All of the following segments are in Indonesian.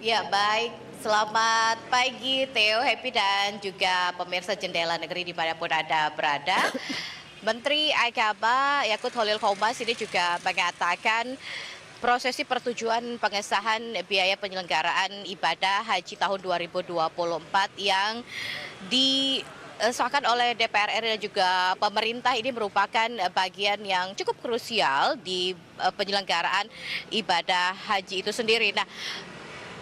Ya, baik. Selamat pagi, Theo, Happy, dan juga pemirsa Jendela Negeri dimanapun Anda berada. Menteri Agama Yakut Khalil Qomas ini juga mengatakan prosesi persetujuan pengesahan biaya penyelenggaraan ibadah haji tahun 2024 yang disahkan oleh DPR RI dan juga pemerintah ini merupakan bagian yang cukup krusial di penyelenggaraan ibadah haji itu sendiri. Nah,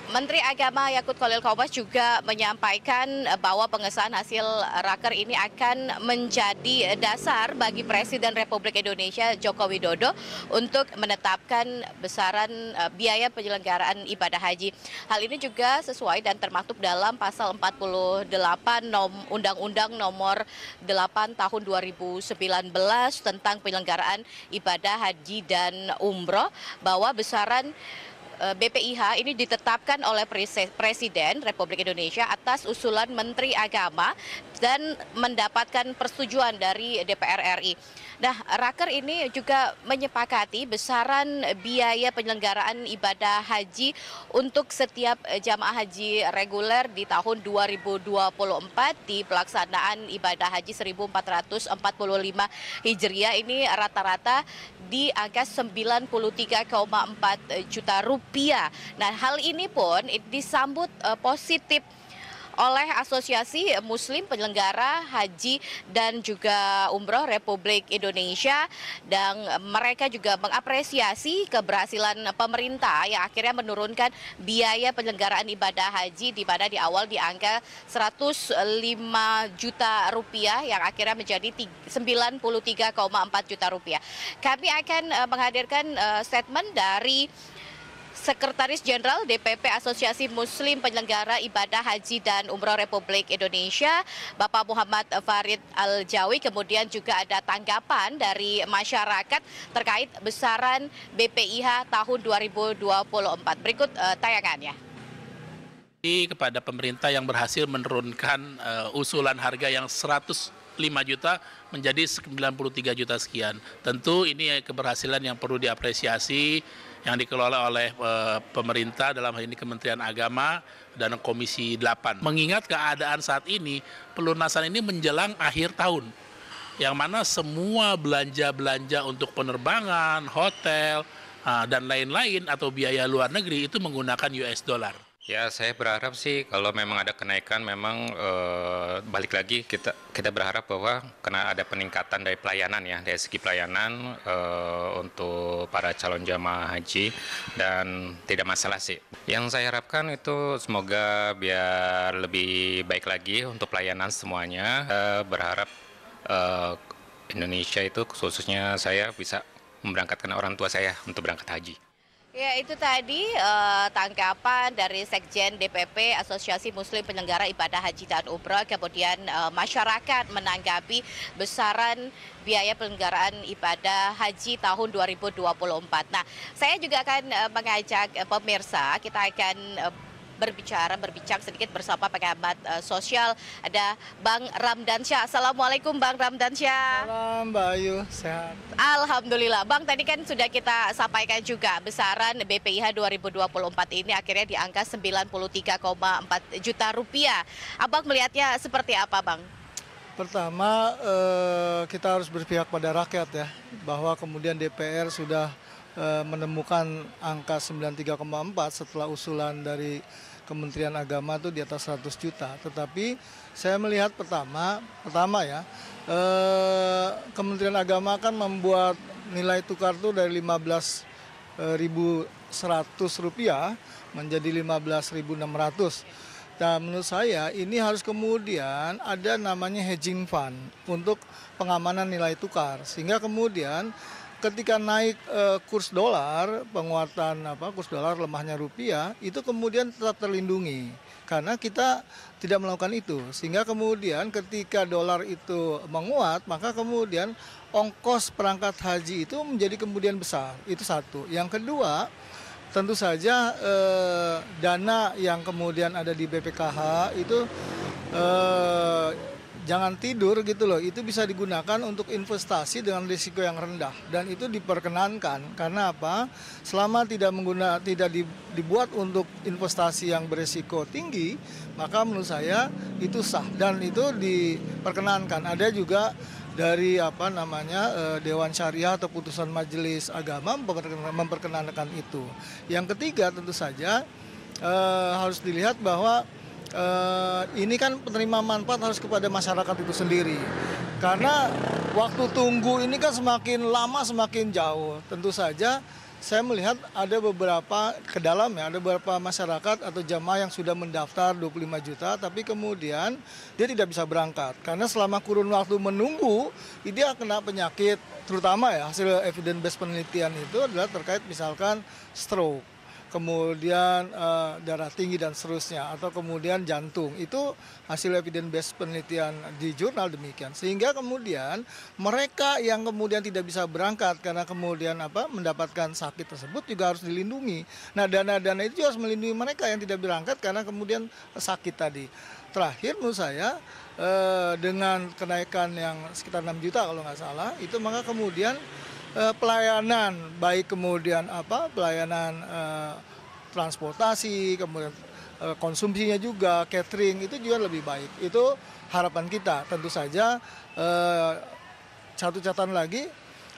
Menteri Agama Yakut Khalil Qomas juga menyampaikan bahwa pengesahan hasil raker ini akan menjadi dasar bagi Presiden Republik Indonesia Joko Widodo untuk menetapkan besaran biaya penyelenggaraan ibadah haji. Hal ini juga sesuai dan termaktub dalam pasal 48 Undang-Undang Nomor 8 Tahun 2019 tentang penyelenggaraan ibadah haji dan umroh, bahwa besaran BPIH ini ditetapkan oleh Presiden Republik Indonesia atas usulan Menteri Agama dan mendapatkan persetujuan dari DPR RI. Nah, Raker ini juga menyepakati besaran biaya penyelenggaraan ibadah haji untuk setiap jamaah haji reguler di tahun 2024 di pelaksanaan ibadah haji 1445 Hijriah ini rata-rata di angka 93,4 juta rupiah. Nah, hal ini pun disambut positif oleh Asosiasi Muslim Penyelenggara Haji dan juga Umroh Republik Indonesia, dan mereka juga mengapresiasi keberhasilan pemerintah yang akhirnya menurunkan biaya penyelenggaraan ibadah haji di mana di awal di angka 105 juta rupiah yang akhirnya menjadi 93,4 juta rupiah. Kami akan menghadirkan statement dari Sekretaris Jenderal DPP Asosiasi Muslim Penyelenggara Ibadah Haji dan Umroh Republik Indonesia, Bapak Muhammad Farid Al-Jawi. Kemudian juga ada tanggapan dari masyarakat terkait besaran BPIH tahun 2024. Berikut tayangannya. Kepada pemerintah yang berhasil menurunkan usulan harga yang 105 juta menjadi 93 juta sekian. Tentu ini keberhasilan yang perlu diapresiasi, yang dikelola oleh pemerintah, dalam hal ini Kementerian Agama dan Komisi 8. Mengingat keadaan saat ini, pelunasan ini menjelang akhir tahun, yang mana semua belanja-belanja untuk penerbangan, hotel, dan lain-lain atau biaya luar negeri itu menggunakan US dollar. Ya, saya berharap sih kalau memang ada kenaikan, memang balik lagi kita berharap bahwa karena ada peningkatan dari pelayanan ya, dari segi pelayanan untuk para calon jamaah haji, dan tidak masalah sih. Yang saya harapkan itu semoga biar lebih baik lagi untuk pelayanan semuanya. Berharap Indonesia itu khususnya saya bisa memberangkatkan orang tua saya untuk berangkat haji. Ya, itu tadi tanggapan dari Sekjen DPP Asosiasi Muslim Penyelenggara Ibadah Haji dan Umroh. Kemudian masyarakat menanggapi besaran biaya penyelenggaraan ibadah haji tahun 2024. Nah, saya juga akan mengajak pemirsa, kita akan berbincang sedikit bersama pengamat sosial. Ada Bang Ramdansyah. Assalamualaikum Bang Ramdansyah. Salam Mbak Ayu, sehat. Alhamdulillah. Bang, tadi kan sudah kita sampaikan juga besaran BPIH 2024 ini akhirnya di angka 93,4 juta rupiah. Abang melihatnya seperti apa, Bang? Pertama, kita harus berpihak pada rakyat ya, bahwa kemudian DPR sudah menemukan angka 93,4 setelah usulan dari Kementerian Agama itu di atas 100 juta. Tetapi saya melihat pertama ya, Kementerian Agama kan membuat nilai tukar itu dari 15.100 rupiah menjadi 15.600. Dan menurut saya ini harus kemudian ada namanya hedging fund untuk pengamanan nilai tukar, sehingga kemudian ketika naik kurs dolar, penguatan kurs dolar, lemahnya rupiah, itu kemudian tetap terlindungi karena kita tidak melakukan itu, sehingga kemudian ketika dolar itu menguat, maka kemudian ongkos perangkat haji itu menjadi kemudian besar. Itu satu. Yang kedua, tentu saja dana yang kemudian ada di BPKH itu jangan tidur gitu loh. Itu bisa digunakan untuk investasi dengan risiko yang rendah dan itu diperkenankan. Karena apa? Selama tidak dibuat untuk investasi yang berisiko tinggi, maka menurut saya itu sah dan itu diperkenankan. Ada juga dari Dewan Syariah atau putusan Majelis Agama memperkenankan itu. Yang ketiga tentu saja harus dilihat bahwa ini kan penerima manfaat harus kepada masyarakat itu sendiri. Karena waktu tunggu ini kan semakin lama semakin jauh. Tentu saja saya melihat ada beberapa ada beberapa masyarakat atau jamaah yang sudah mendaftar 25 juta, tapi kemudian dia tidak bisa berangkat. Karena selama kurun waktu menunggu, dia kena penyakit, terutama ya hasil evidence based penelitian itu adalah terkait misalkan stroke, kemudian darah tinggi dan seterusnya, atau kemudian jantung. Itu hasil evidence based penelitian di jurnal demikian. Sehingga kemudian mereka yang kemudian tidak bisa berangkat karena kemudian mendapatkan sakit tersebut juga harus dilindungi. Nah, dana-dana itu harus melindungi mereka yang tidak berangkat karena kemudian sakit tadi. Terakhir menurut saya dengan kenaikan yang sekitar 6 juta kalau nggak salah, itu maka kemudian pelayanan baik kemudian pelayanan transportasi, kemudian konsumsinya juga catering itu juga lebih baik. Itu harapan kita. Tentu saja satu catatan lagi,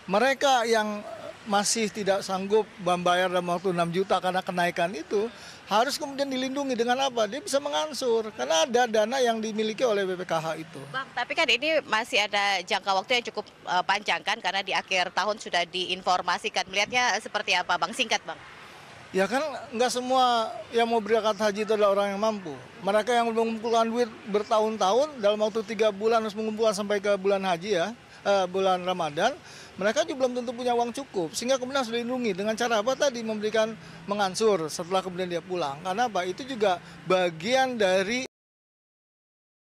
mereka yang masih tidak sanggup membayar dalam waktu 6 juta karena kenaikan itu harus kemudian dilindungi dengan apa? Dia bisa mengansur karena ada dana yang dimiliki oleh BPKH itu. Bang, tapi kan ini masih ada jangka waktu yang cukup panjang kan karena di akhir tahun sudah diinformasikan. Melihatnya seperti apa, Bang? Singkat, Bang. Ya kan nggak semua yang mau berangkat haji itu adalah orang yang mampu. Mereka yang mengumpulkan duit bertahun-tahun dalam waktu 3 bulan harus mengumpulkan sampai ke bulan haji ya, bulan Ramadan, mereka juga belum tentu punya uang cukup. Sehingga kemudian harus dilindungi dengan cara apa tadi? Memberikan mengansur setelah kemudian dia pulang. Karena apa? Itu juga bagian dari